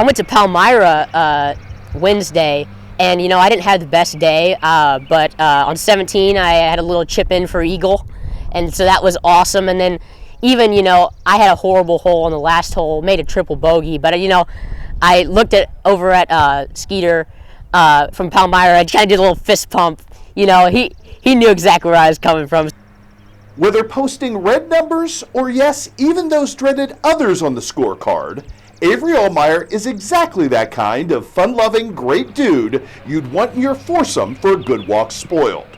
went to Palmyra Wednesday, and I didn't have the best day, but on 17 I had a little chip in for eagle, and so that was awesome. And then even I had a horrible hole on the last hole, made a triple bogey, but I looked over at Skeeter from Palmyra. I kind of did a little fist pump. He knew exactly where I was coming from. Whether posting red numbers or, yes, even those dreaded others on the scorecard, Avery Uhlmeyer is exactly that kind of fun-loving, great dude you'd want in your foursome for a good walk spoiled.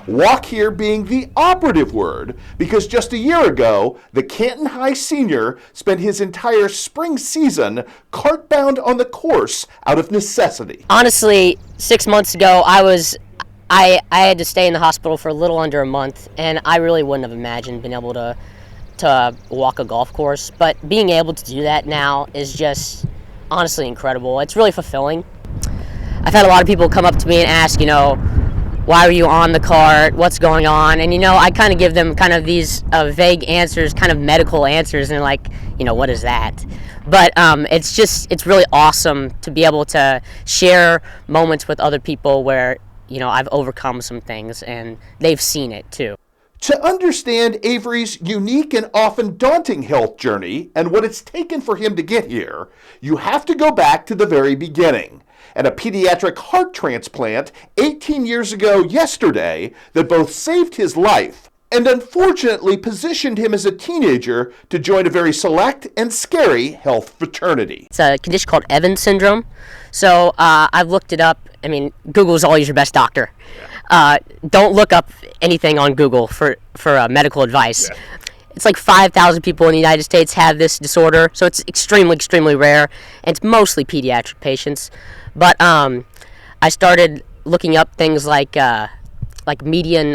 Walk here being the operative word, because just a year ago, the Canton High senior spent his entire spring season cart-bound on the course out of necessity. Honestly, 6 months ago, I had to stay in the hospital for a little under a month, and I really wouldn't have imagined being able to walk a golf course. But being able to do that now is just honestly incredible. It's really fulfilling. I've had a lot of people come up to me and ask, why are you on the cart? What's going on? And I kind of give them kind of these vague answers, kind of medical answers, and they're like, what is that? But it's really awesome to be able to share moments with other people where I've overcome some things, and they've seen it too. To understand Avery's unique and often daunting health journey and what it's taken for him to get here, you have to go back to the very beginning and a pediatric heart transplant 18 years ago yesterday that both saved his life and unfortunately positioned him as a teenager to join a very select and scary health fraternity. It's a condition called Evans syndrome. So I've looked it up. I mean, Google's always your best doctor. Don't look up anything on Google for medical advice. Yeah. It's like 5,000 people in the United States have this disorder, so it's extremely, extremely rare, and it's mostly pediatric patients. But I started looking up things like median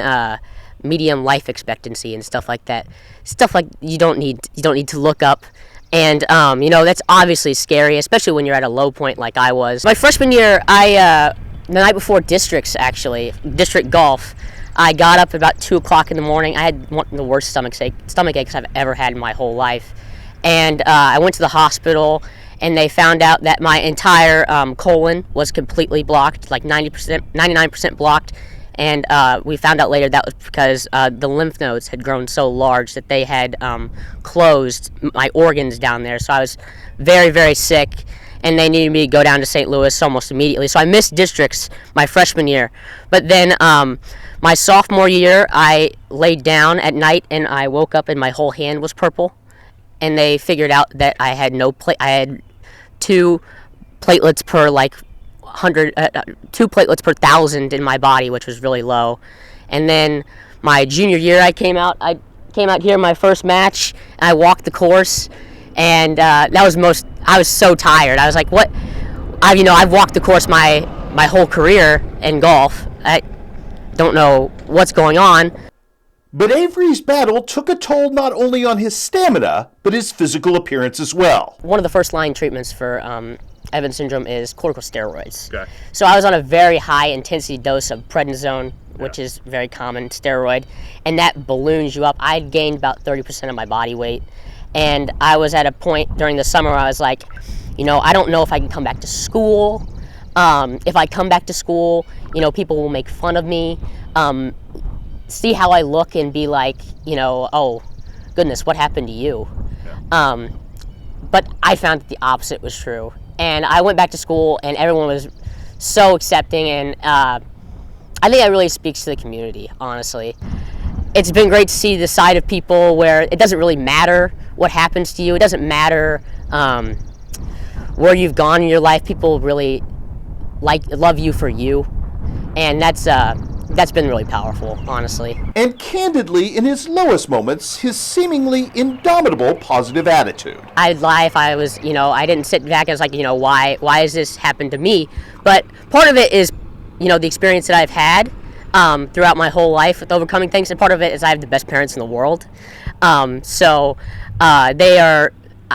life expectancy and stuff like that. Stuff like you don't need to look up. And, that's obviously scary, especially when you're at a low point like I was. My freshman year, the night before district golf, I got up at about 2 o'clock in the morning. I had one of the worst stomach aches I've ever had in my whole life. And I went to the hospital, and they found out that my entire colon was completely blocked, like 99% blocked. And we found out later that was because the lymph nodes had grown so large that they had closed my organs down there. So I was very, very sick, and they needed me to go down to St. Louis almost immediately. So I missed districts my freshman year. But then my sophomore year, I laid down at night, and I woke up, and my whole hand was purple. And they figured out that I had I had 2 platelets per 2 platelets per 1,000 in my body, which was really low. And then my junior year, I came out here my first match, and I walked the course, and I was so tired. I was like, what? I've walked the course my whole career in golf. I don't know what's going on. But Avery's battle took a toll not only on his stamina, but his physical appearance as well. One of the first line treatments for Evans syndrome is corticosteroids. Okay. So I was on a very high intensity dose of prednisone, which is very common steroid, and that balloons you up. I had gained about 30% of my body weight, and I was at a point during the summer where I was like, I don't know if I can come back to school. If I come back to school, people will make fun of me, see how I look and be like, oh, goodness, what happened to you? Yeah. But I found that the opposite was true. And I went back to school, and everyone was so accepting, and I think that really speaks to the community, honestly. It's been great to see the side of people where it doesn't really matter what happens to you. It doesn't matter where you've gone in your life. People really love you for you, and that's been really powerful, honestly. And candidly, in his lowest moments, his seemingly indomitable positive attitude. I'd lie if I was, I didn't sit back and was like, why has this happened to me? But part of it is, the experience that I've had throughout my whole life with overcoming things, and part of it is I have the best parents in the world. I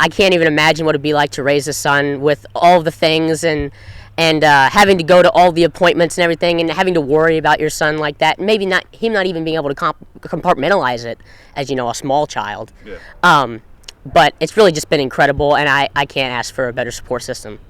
can't even imagine what it'd be like to raise a son with all the things and having to go to all the appointments and everything, and having to worry about your son like that. Maybe not even being able to compartmentalize it as a small child. Yeah. But it's really just been incredible, and I can't ask for a better support system.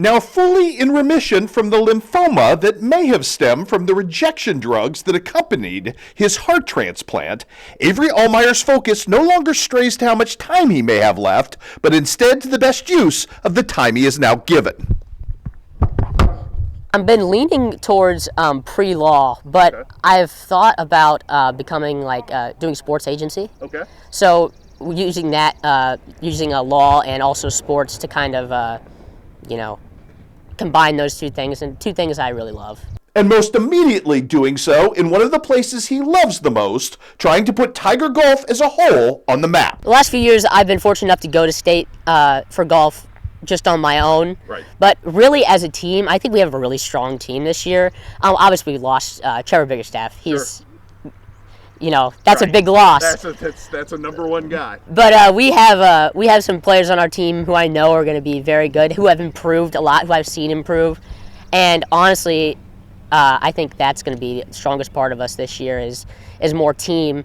Now fully in remission from the lymphoma that may have stemmed from the rejection drugs that accompanied his heart transplant, Avery Uhlmeyer's focus no longer strays to how much time he may have left, but instead to the best use of the time he is now given. I've been leaning towards pre-law, but Okay. I've thought about becoming doing sports agency. Okay. So using that, using a law and also sports to kind of, combine those two things, and two things I really love. And most immediately doing so in one of the places he loves the most, trying to put Tiger golf as a whole on the map. The last few years, I've been fortunate enough to go to state for golf just on my own. Right. But really, as a team, I think we have a really strong team this year. Obviously, we lost Trevor Biggerstaff. He's, that's a big loss. That's a number one guy. But we have some players on our team who I know are going to be very good, who have improved a lot, who I've seen improve. And honestly, I think that's going to be the strongest part of us this year is more team.